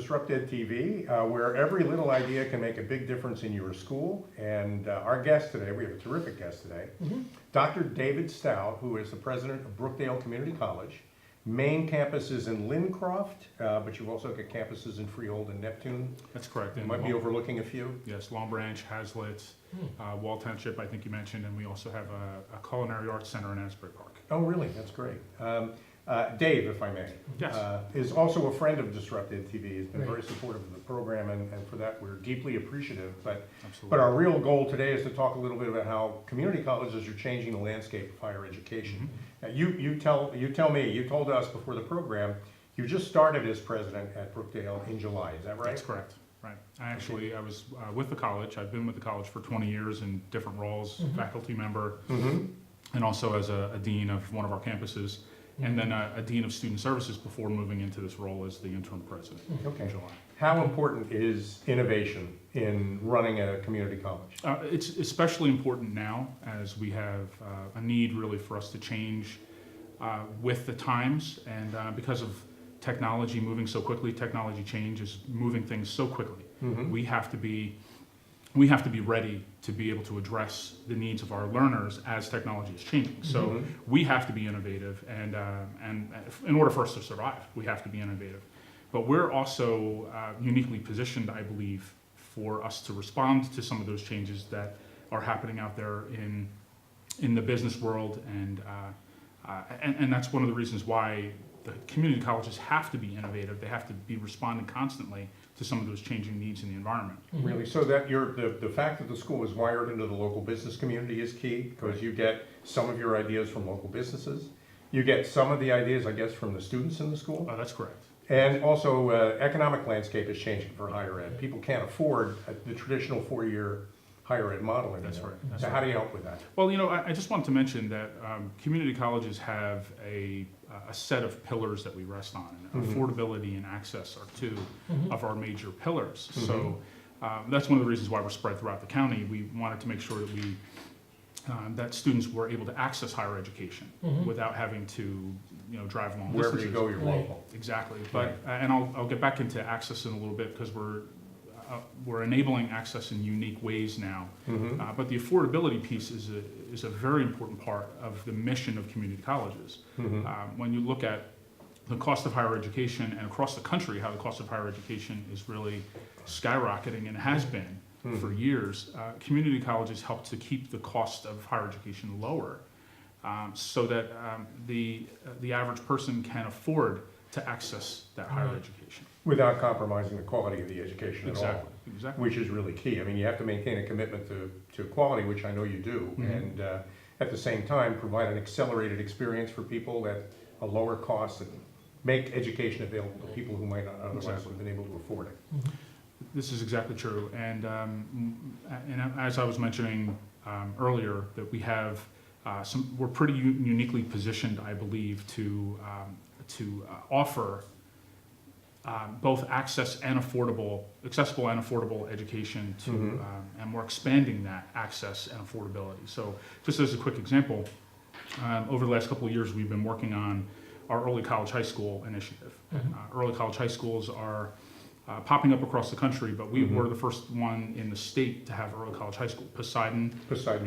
DisruptEDtv, where every little idea can make a big difference in your school. And our guest today, we have a terrific guest today, Dr. David Stout, who is the president of Brookdale Community College. Main campus is in Lincroft, but you've also got campuses in Freehold and Neptune. That's correct. You might be overlooking a few. Yes, Long Branch, Hazlitt, Wall Township, I think you mentioned, and we also have a culinary arts center in Asbury Park. Oh, really? That's great. Dave, if I may, Yes. is also a friend of DisruptEDtv. He's been very supportive of the program, and for that we're deeply appreciative. But our real goal today is to talk a little bit about how community colleges are changing the landscape of higher education. Now, you tell me, you told us before the program, you just started as president at Brookdale in July. Is that right? That's correct. Right. I was with the college. I've been with the college for 20 years in different roles, faculty member, and also as a dean of one of our campuses. And then a dean of student services before moving into this role as the interim president in July. How important is innovation in running a community college? It's especially important now as we have a need really for us to change with the times, and because of technology moving so quickly, technology change is moving things so quickly. We have to be ready to be able to address the needs of our learners as technology is changing. So we have to be innovative, and in order for us to survive, we have to be innovative. But we're also uniquely positioned, I believe, for us to respond to some of those changes that are happening out there in the business world, and that's one of the reasons why the community colleges have to be innovative. They have to be responding constantly to some of those changing needs in the environment. Really? So that the fact that the school is wired into the local business community is key, because you get some of your ideas from local businesses. You get some of the ideas, I guess, from the students in the school. Oh, that's correct. And also, economic landscape is changing for higher ed. People can't afford the traditional four-year higher ed model anymore. That's right. So how do you help with that? Well, I just wanted to mention that community colleges have a set of pillars that we rest on. And affordability and access are two of our major pillars. So that's one of the reasons why we're spread throughout the county. We wanted to make sure that that students were able to access higher education without having to drive long distances. Wherever you go, you're local. Exactly. But and I'll get back into access in a little bit, because we're enabling access in unique ways now. But the affordability piece is a very important part of the mission of community colleges. When you look at the cost of higher education, and across the country, how the cost of higher education is really skyrocketing, and has been for years, community colleges help to keep the cost of higher education lower, so that the average person can afford to access that higher education. Without compromising the quality of the education at all. Exactly. Which is really key. I mean, you have to maintain a commitment to quality, which I know you do, and at the same time provide an accelerated experience for people at a lower cost, and make education available to people who might not otherwise have been able to afford it. This is exactly true, and as I was mentioning earlier, that we have we're pretty uniquely positioned, I believe, to offer both accessible and affordable education to, and we're expanding that access and affordability. So, just as a quick example, over the last couple of years, we've been working on our early college high school initiative. Early college high schools are popping up across the country, but we were the first one in the state to have early college high school. Poseidon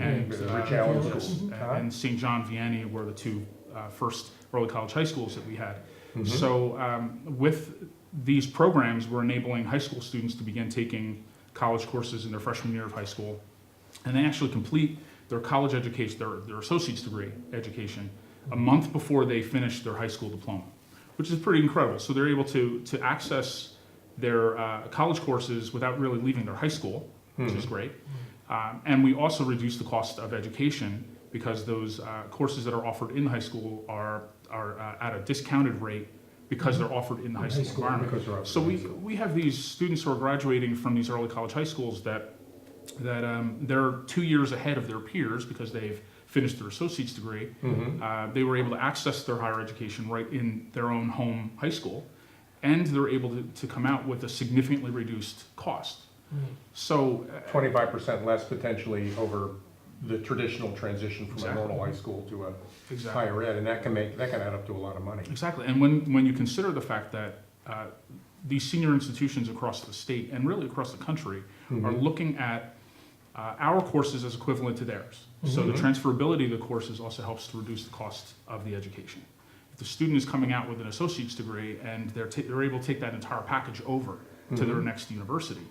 and Rich Allen School. And St. John Vianney were the two first early college high schools that we had. So with these programs, we're enabling high school students to begin taking college courses in their freshman year of high school, and they actually complete their college education, their associate's degree education, a month before they finish their high school diploma, which is pretty incredible. So they're able to access their college courses without really leaving their high school, which is great. And we also reduce the cost of education, because those courses that are offered in high school are at a discounted rate, because they're offered in the high school environment. So we have these students who are graduating from these early college high schools that they're 2 years ahead of their peers, because they've finished their associate's degree. They were able to access their higher education right in their own home high school, and they're able to come out with a significantly reduced cost. So 25% less potentially over the traditional transition from a normal high school to a higher ed, and that can add up to a lot of money. Exactly, and when you consider the fact that these senior institutions across the state and really across the country are looking at our courses as equivalent to theirs. So the transferability of the courses also helps to reduce the cost of the education. If the student is coming out with an associate's degree and they're able to take that entire package over to their next university,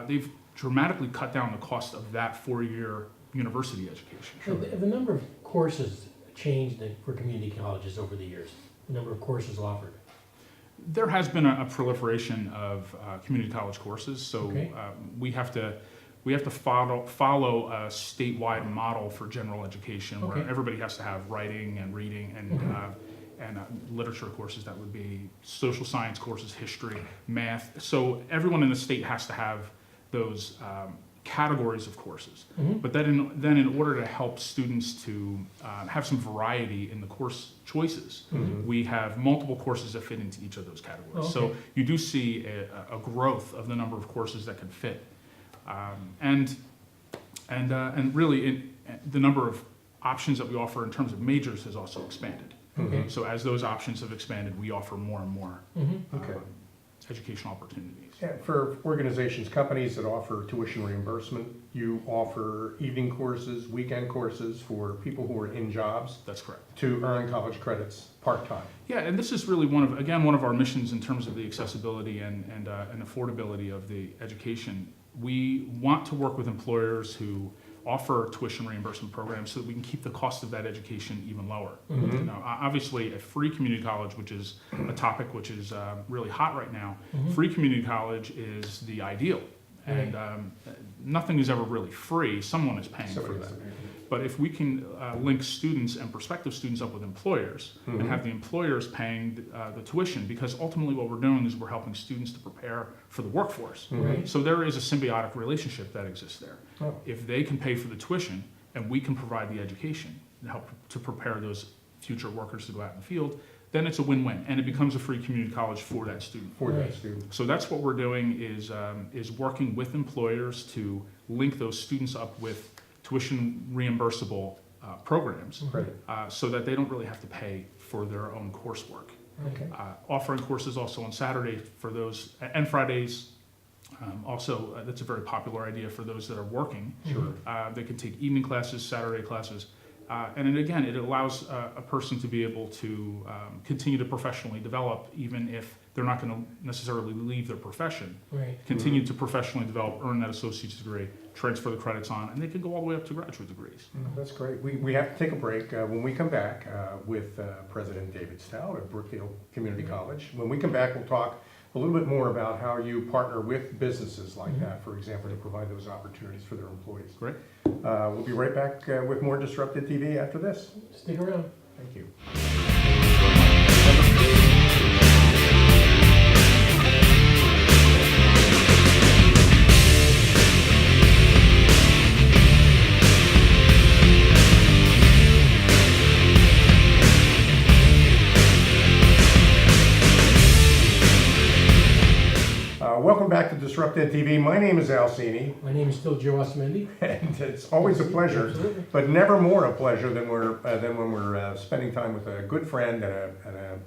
they've dramatically cut down the cost of that 4-year university education. Have the number of courses changed for community colleges over the years? The number of courses offered? There has been a proliferation of community college courses, so Okay. we have to follow a statewide model for general education where Okay. everybody has to have writing and reading and literature courses. That would be social science courses, history, math. So everyone in the state has to have those categories of courses. But then in order to help students to have some variety in the course choices, we have multiple courses that fit into each of those categories. Okay. So you do see a growth of the number of courses that can fit. And really the number of options that we offer in terms of majors has also expanded. Okay. So as those options have expanded, we offer more and more Okay. educational opportunities. Yeah, for organizations, companies that offer tuition reimbursement, you offer evening courses, weekend courses for people who are in jobs That's correct. to earn college credits part-time. Yeah, and this is really one of our missions in terms of the accessibility and affordability of the education. We want to work with employers who offer tuition reimbursement programs so that we can keep the cost of that education even lower. Now, obviously, a free community college, which is a topic which is really hot right now, free community college is the ideal. And nothing is ever really free. Someone is paying for that. But if we can link students and prospective students up with employers and have the employers paying the tuition, because ultimately what we're doing is we're helping students to prepare for the workforce. Right. So there is a symbiotic relationship that exists there. Oh. If they can pay for the tuition and we can provide the education to help to prepare those future workers to go out in the field, then it's a win-win, and it becomes a free community college for that student. For that Right. student. So that's what we're doing is working with employers to link those students up with tuition reimbursable programs Credit. so that they don't really have to pay for their own coursework. Okay. Offering courses also on Saturday for those, and Fridays. Also, that's a very popular idea for those that are working. Sure. They can take evening classes, Saturday classes. And then again, it allows a person to be able to continue to professionally develop even if they're not going to necessarily leave their profession. Right. Continue to professionally develop, earn that associate's degree, transfer the credits on, and they can go all the way up to graduate degrees. That's great. We have to take a break. When we come back with President David Stout of Brookdale Community College, when we come back, we'll talk a little bit more about how you partner with businesses like that, for example, to provide those opportunities for their employees. Great. We'll be right back with more DisruptEDtv after this. Stick around. Thank you. Welcome back to DisruptEDtv. My name is Al Cini, My name is still Joe Osmendi. and it's always a pleasure, Absolutely. but never more a pleasure than when we're spending time with a good friend and a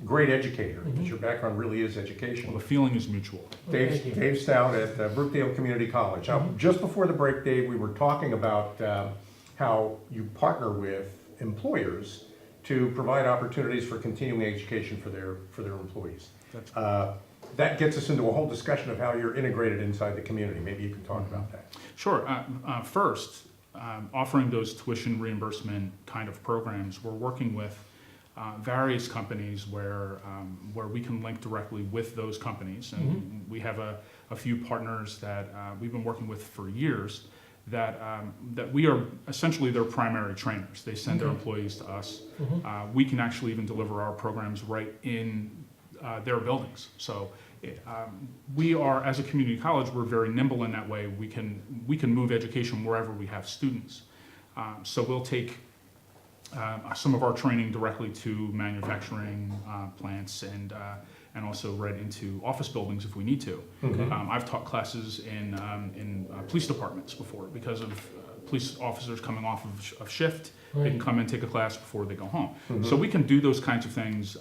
great educator, because your background really is Well, educational. the feeling is mutual. Thank you. Dave Stout at Brookdale Community College. Now, just before the break, Dave, we were talking about how you partner with employers to provide opportunities for continuing education for their employees. That gets us into a whole discussion of how you're integrated inside the community. Maybe you can talk about that. Sure. First, offering those tuition reimbursement kind of programs, we're working with various companies where we can link directly with those companies. And we have a few partners that we've been working with for years that we are essentially their primary trainers. They send their employees to us. We can actually even deliver our programs right in their buildings. So we are, as a community college, we're very nimble in that way. We can move education wherever we have students. So we'll take some of our training directly to manufacturing plants and also right into office buildings if we need to. I've taught classes in police departments before because of police officers coming off of shift. They Right. can come and take a class before they go home. Mhm. So we can do those kinds of things.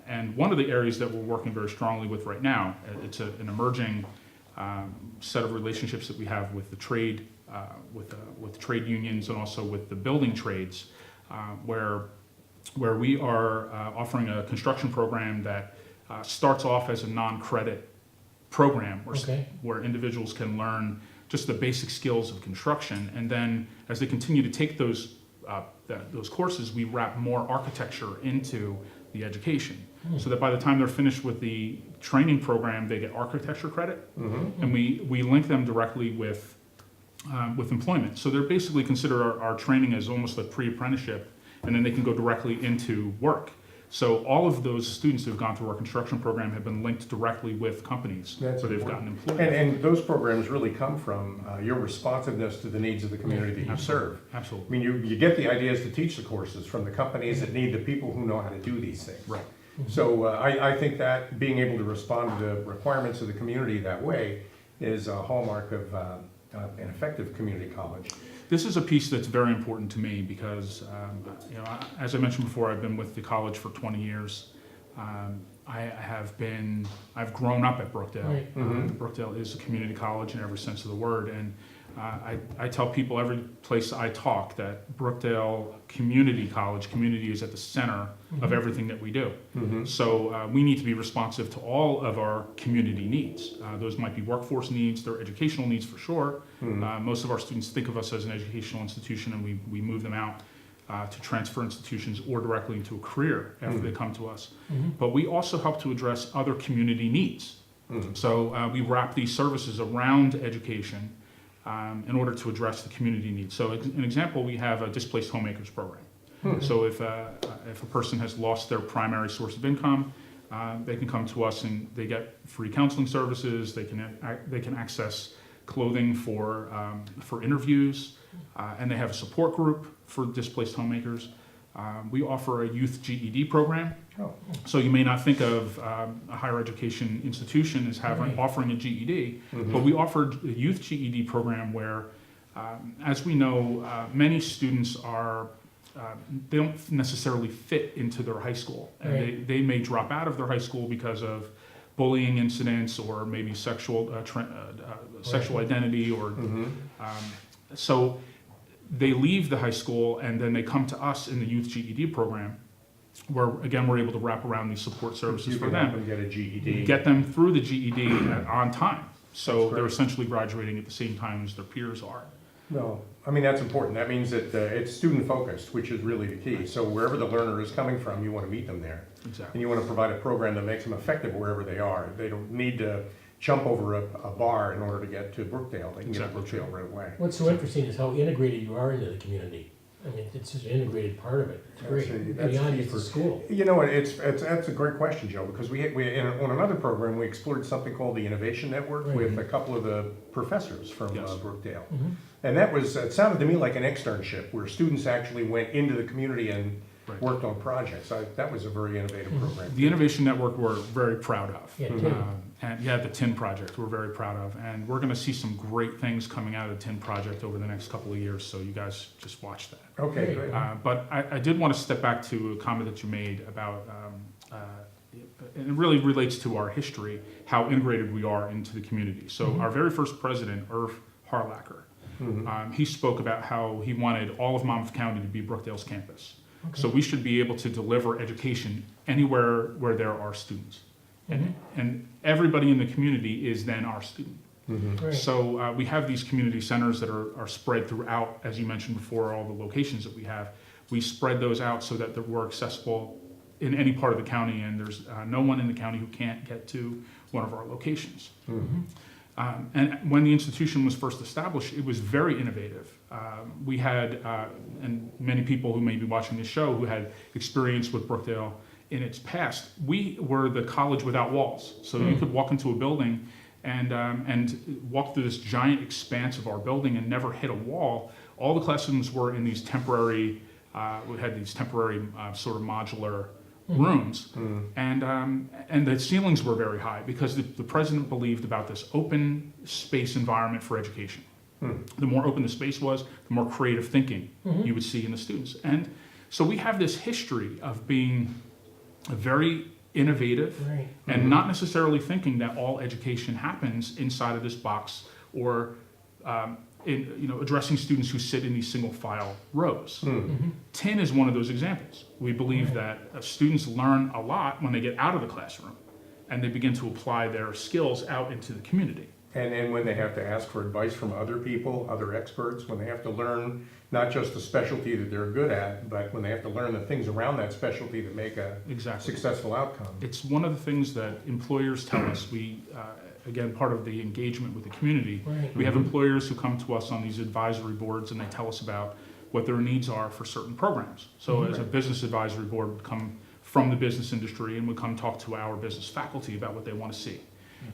And one of the areas that we're working very strongly with right now, it's an emerging set of relationships that we have with the trade, with trade unions and also with the building trades, where we are offering a construction program that starts off as a non-credit program Okay. where individuals can learn just the basic skills of construction, and then as they continue to take those courses, we wrap more architecture into the education, so that by the time they're finished with the training program, they get architecture credit, Mhm. and we link them directly with employment. So they're basically consider our training as almost a pre-apprenticeship, and then they can go directly into work. So all of those students who've gone through our construction program have been linked directly with companies That's where they've important. gotten employed. And those programs really come from your responsiveness to the needs of the community that you serve. I Absolutely. mean, you get the ideas to teach the courses from the companies that need the people who know how to do these things. Right. So I think that being able to respond to the requirements of the community that way is a hallmark of an effective community college. This is a piece that's very important to me because, as I mentioned before, I've been with the college for 20 years. I've grown up at Brookdale. Right. Mhm. Brookdale is a community college in every sense of the word, and I tell people every place I talk that Brookdale Community College, community is at the center of everything that we do. Mhm. So we need to be responsive to all of our community needs. Those might be workforce needs, they're educational needs for sure. Mhm. Most of our students think of us as an educational institution, and we move them out to transfer institutions or directly into a career after they come to us. But we also help to address other community needs. Mhm. So we wrap these services around education in order to address the community needs. So an example, we have a displaced homemakers program. So if a person has lost their primary source of income, they can come to us and they get free counseling services. They can access clothing for interviews, and they have a support group for displaced homemakers. We offer a youth GED program. Oh. So you may not think of a higher education institution as offering a GED, but we offer a youth GED program where, as we know, many students they don't necessarily fit into their high school. And Right. they may drop out of their high school because of bullying incidents or maybe sexual identity or Mhm. so they leave the high school and then they come to us in the youth GED program, where again we're able to wrap around these support services You for can help them, them get a GED. get them through the GED on time. So That's they're great. essentially graduating at the same time as their peers are. No, I mean, that's important. That means that it's student-focused, which is really the key. So wherever the learner is coming from, you want to meet them there. And Exactly. you want to provide a program that makes them effective wherever they are. They don't need to jump over a bar in order to get to Brookdale. They can get to Exactly. Brookdale right away. What's so interesting is how integrated you are into the community. I mean, it's such an integrated part of it. It's great. That's Beyond key just for- the school. You know what, that's a great question, Joe, because on another program, we explored something called the Innovation Network Right. with a couple of the professors from Yes. Brookdale. Mhm. And it sounded to me like an externship where students actually went into the community and Right. worked on projects. That was a very innovative program. The Innovation Network we're very proud of. Yeah, Tim. And yeah, the TIN project we're very proud of. And we're going to see some great things coming out of the TIN project over the next couple of years. So you guys just watch that. Okay, great. But I did want to step back to a comment that you made about, and it really relates to our history, how integrated we are into the community. So our very first president, Irv Harlacher, Mhm. he spoke about how he wanted all of Monmouth County to be Brookdale's campus. So we should be able to deliver education anywhere where there are students. And everybody in the community is then our student. Mhm. Right. So we have these community centers that are spread throughout, as you mentioned before, all the locations that we have. We spread those out so that we're accessible in any part of the county, and there's no one in the county who can't get to one of our locations. Mhm. And when the institution was first established, it was very innovative. We had, and many people who may be watching this show who had experience with Brookdale in its past, we were the college without walls. So you could walk into a building and walk through this giant expanse of our building and never hit a wall. All the classrooms were in these temporary, we had these temporary sort of modular rooms, and the ceilings were very high because the president believed about this open space environment for education. The more open the space was, the more creative thinking you would see in the students. And so we have this history of being very innovative Right. and not necessarily thinking that all education happens inside of this box or addressing students who sit in these single file rows. TIN is one of those examples. We believe that students learn a lot when they get out of the classroom and they begin to apply their skills out into the community. And then when they have to ask for advice from other people, other experts, when they have to learn not just the specialty that they're good at, but when they have to learn the things around that specialty that make a successful outcome. It's one of the things that employers tell us. We, again, part of the engagement with the community, we have employers who come to us on these advisory boards and they tell us about what their needs are for certain programs. So as a business advisory board would come from the business industry and would come talk to our business faculty about what they want to see.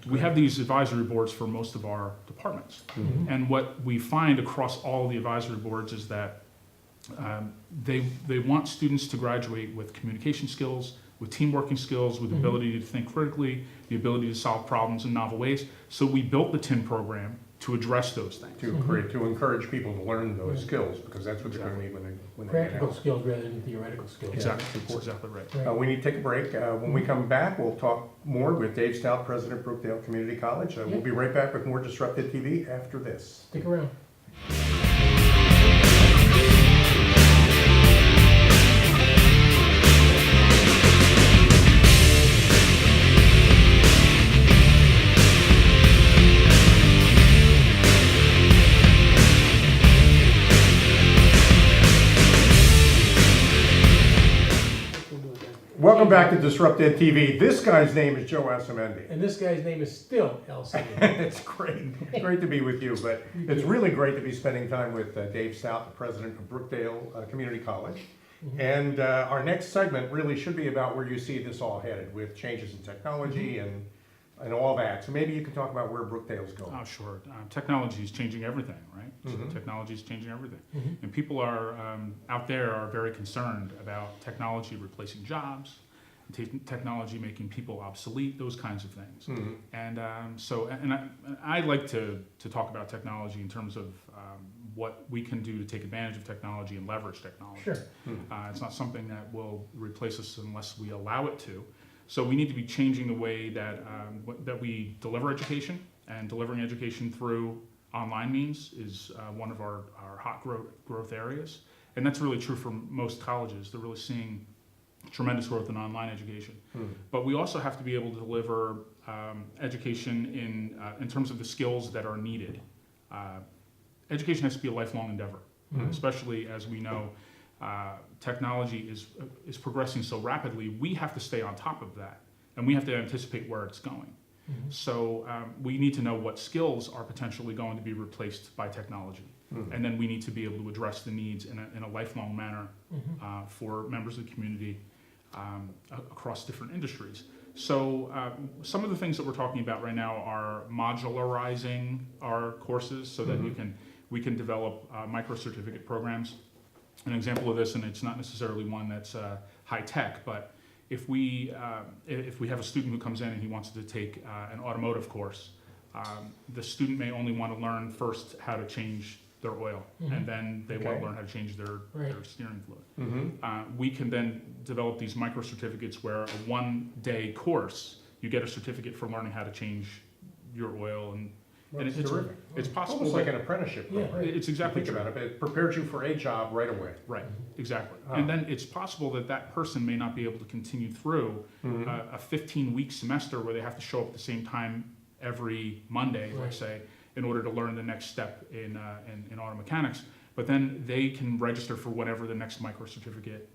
We have these advisory boards for most of our departments. And what we find across all the advisory boards is that they want students to graduate with communication skills, with team working skills, with the ability to think critically, the ability to solve problems in novel ways. So we built the TIN program to address those things. To encourage people to learn those skills, because that's what they're going to need when they get Practical out. skills rather than theoretical skills. Exactly, that's exactly right. Right. We need to take a break. When we come back, we'll talk more with Dave Stout, President of Brookdale Community College. We'll be right back with more Disrupted TV after this. Stick around. Welcome back to Disrupted TV. This guy's name is Joe Asamendi. And this guy's name is still LC. It's great. It's great to be with you, but it's really great to be spending time with Dave Stout, the president of Brookdale Community College. And our next segment really should be about where you see this all headed with changes in technology and all that. So maybe you can talk about where Brookdale's going. Oh, sure. Technology is changing everything, right? So technology is changing everything. And people are out there are very concerned about technology replacing jobs, technology making people obsolete, those kinds of things. And I like to talk about technology in terms of what we can do to take advantage of technology and leverage technology. Sure. It's not something that will replace us unless we allow it to. So we need to be changing the way that we deliver education, and delivering education through online means is one of our hot growth areas. And that's really true for most colleges. They're really seeing tremendous growth in online education. But we also have to be able to deliver education in terms of the skills that are needed. Education has to be a lifelong endeavor, especially as we know technology is progressing so rapidly. We have to stay on top of that, and we have to anticipate where it's going. So we need to know what skills are potentially going to be replaced by technology, and then we need to be able to address the needs in a lifelong manner for members of the community across different industries. So some of the things that we're talking about right now are modularizing our courses so that we can develop micro-certificate programs. An example of this, and it's not necessarily one that's high tech, but if we have a student who comes in and he wants to take an automotive course, the student may only want to learn first how to change their oil, and then they want to learn how to change their steering fluid. We can then develop these micro certificates where a one-day course, you get a certificate for learning how to change your oil, and it's terrific. It's possible. Almost like an apprenticeship program. It's exactly Think true. about it. It prepares you for a job right away. Right, exactly. And then it's possible that person may not be able to continue through a 15-week semester where they have to show up at the same time every Monday, let's say, in order to learn the next step in auto mechanics. But then they can register for whatever the next micro-certificate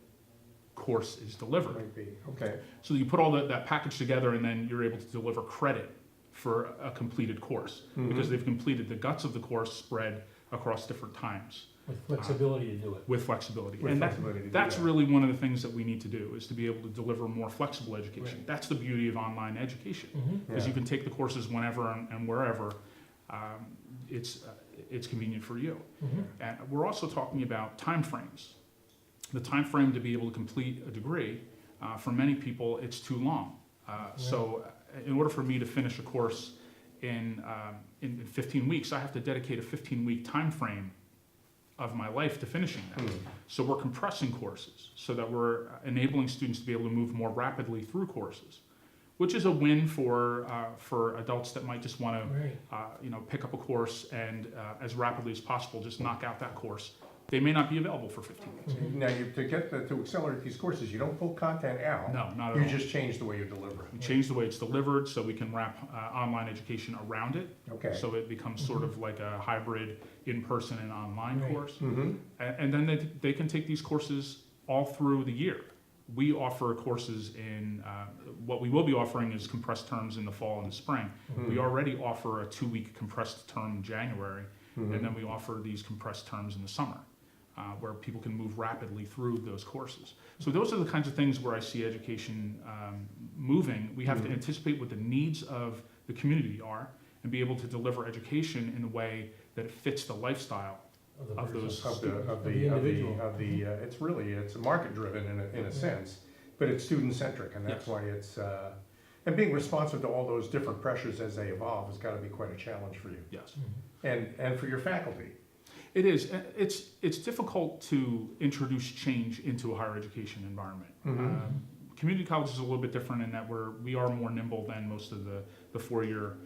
course is delivered. Might be. Okay. So you put all that package together, and then you're able to deliver credit for a completed course because they've completed the guts of the course spread across different times. With flexibility to do it. With flexibility. With And flexibility to do that's that. really one of the things that we need to do, is to be able to deliver more flexible education. That's the beauty of online education, because you can take the courses whenever and wherever. It's convenient for you. And we're also talking about time frames. The time frame to be able to complete a degree, for many people, it's too long. So in order for me to finish a course in 15 weeks, I have to dedicate a 15-week time frame of my life to finishing that. So we're compressing courses so that we're enabling students to be able to move more rapidly through courses, which is a win for adults that might just want to Right. pick up a course and as rapidly as possible just knock out that course. They may not be available for 15 weeks. Now, to accelerate these courses, you don't pull content out. No, not at You all. just change the way you deliver We it. change the way it's delivered so we can wrap online education around it. Okay. So it becomes sort of like a hybrid in-person and online Right. course. Mm-hmm. And then they can take these courses all through the year. We offer courses in, what we will be offering is compressed terms in the fall and the spring. Mm-hmm. We already offer a 2-week compressed term in January, and then we offer these compressed terms in the summer, where people can move rapidly through those courses. So those are the kinds of things where I see education moving. We have to anticipate what the needs of the community are and be able to deliver education in a way that it fits the lifestyle of those individual. It's market driven in a sense, but it's student centric, and that's Yes. why it's and being responsive to all those different pressures as they evolve has got to be quite a challenge for you Yes. and for your faculty. It is. It's difficult to introduce change into a higher education environment. Community college is a little bit different in that we are more nimble than most of the 4-year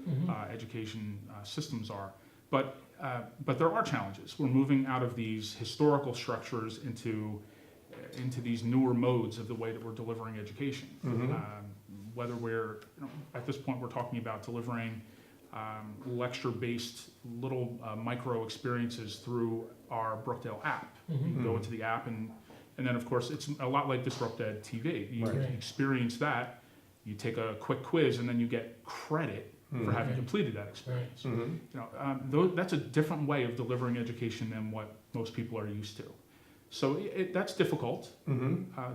education systems are. But there are challenges. We're moving out of these historical structures into these newer modes of the way that we're delivering education. Whether at this point we're talking about delivering lecture-based little micro experiences through our Brookdale app. You can go into the app and then of course it's a lot like DisruptEDtv. You Right. experience that, you take a quick quiz and then you get credit for having completed that experience. That's a different way of delivering education than what most people are used to. So that's difficult,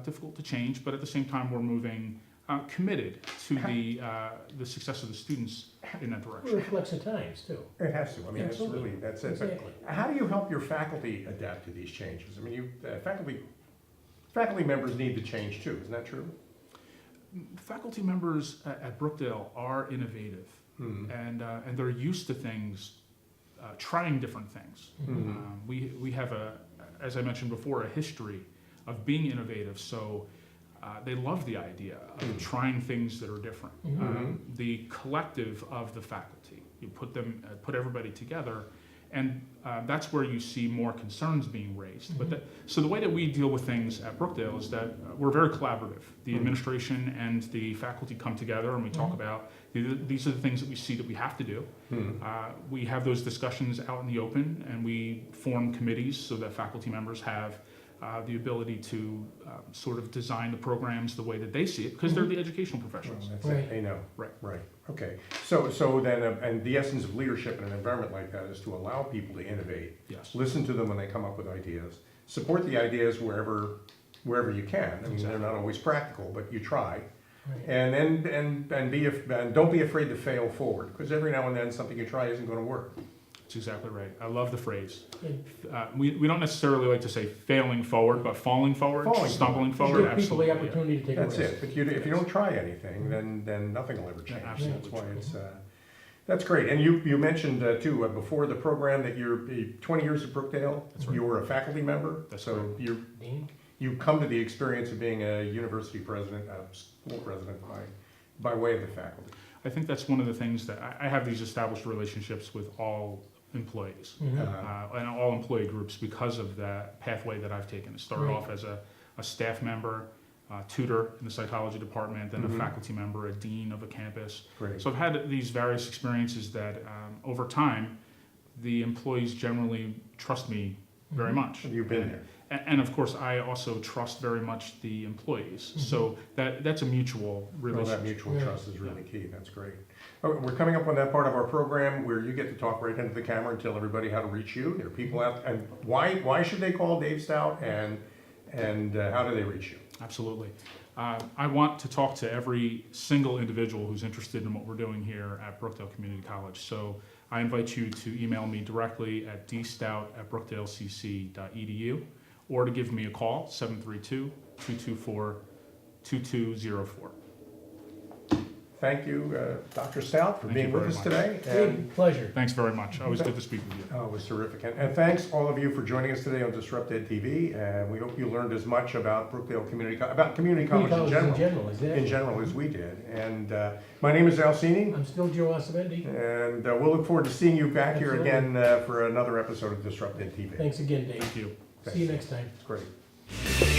difficult to change, but at the same time we're moving committed to the success of the students in that It direction. reflects the times too. It has to. I mean, Absolutely. that's it. Exactly. But how do you help your faculty adapt to these changes? I mean, faculty members need to change too. Isn't that true? Faculty members at Brookdale are innovative, and they're used to things, trying different things. We have as I mentioned before, a history of being innovative. So they love the idea of trying things that are different. The collective of the faculty, you put everybody together, and that's where you see more concerns being raised. So the way that we deal with things at Brookdale is that we're very collaborative. The administration and the faculty come together and we talk about these are the things that we see that we have to do. We have those discussions out in the open, and we form committees so that faculty members have the ability to sort of design the programs the way that they see it, because they're the educational professionals. Well, that's Right. it. They know. Right. Okay. So then, and the essence of leadership in an environment like that is to allow people to innovate. Yes. Listen to them when they come up with ideas. Support the ideas wherever you can. I mean, they're not always practical, but you try. Right. And don't be afraid to fail forward, because every now and then something you try isn't going to work. That's exactly right. I love the phrase. And We don't necessarily like to say failing forward, but falling forward, Falling stumbling forward. forward. give people the Absolutely. yeah. opportunity to take a That's risk. it. But if you don't try anything, then nothing will ever change. Yeah, That's absolutely. why it's that's great. And you mentioned too before the program that you're 20 years at Brookdale. That's right. You were a faculty member. That's so correct. Dean? you come to the experience of being a university president, school president by way of the faculty. I think that's one of the things that I have these established relationships with all employees and all employee groups because of that pathway that I've taken. It started Right. off as a staff member, tutor in the psychology department, then a faculty member, a dean of a campus. Great. So I've had these various experiences that over time, the employees generally trust me very much. You've been there. And of course, I also trust very much the employees. So that's a mutual Well, relationship. that mutual Yeah. trust is really key. That's great. We're coming up on that part of our program where you get to talk right into the camera and tell everybody how to reach you. There are people out, and why should they call Dave Stout, and how do they reach you? Absolutely. I want to talk to every single individual who's interested in what we're doing here at Brookdale Community College. So I invite you to email me directly at dstout@brookdalecc.edu or to give me a call, 732-224-2204. thank you, Dr. Stout, for Thank being you with very us much. today. Great, pleasure. Thanks very much. Always good to speak with you. Oh, it was terrific. And thanks all of you for joining us today on DisruptEDtv. And we hope you learned as much about Brookdale Community, about community college in general. Exactly. In general as we did. And my name is Alcini, I'm still Joe Acevendi. and we'll look forward to seeing you back here Absolutely. again for another episode of DisruptEDtv. Thanks again, Dave. Thank you. See you next time. It's great.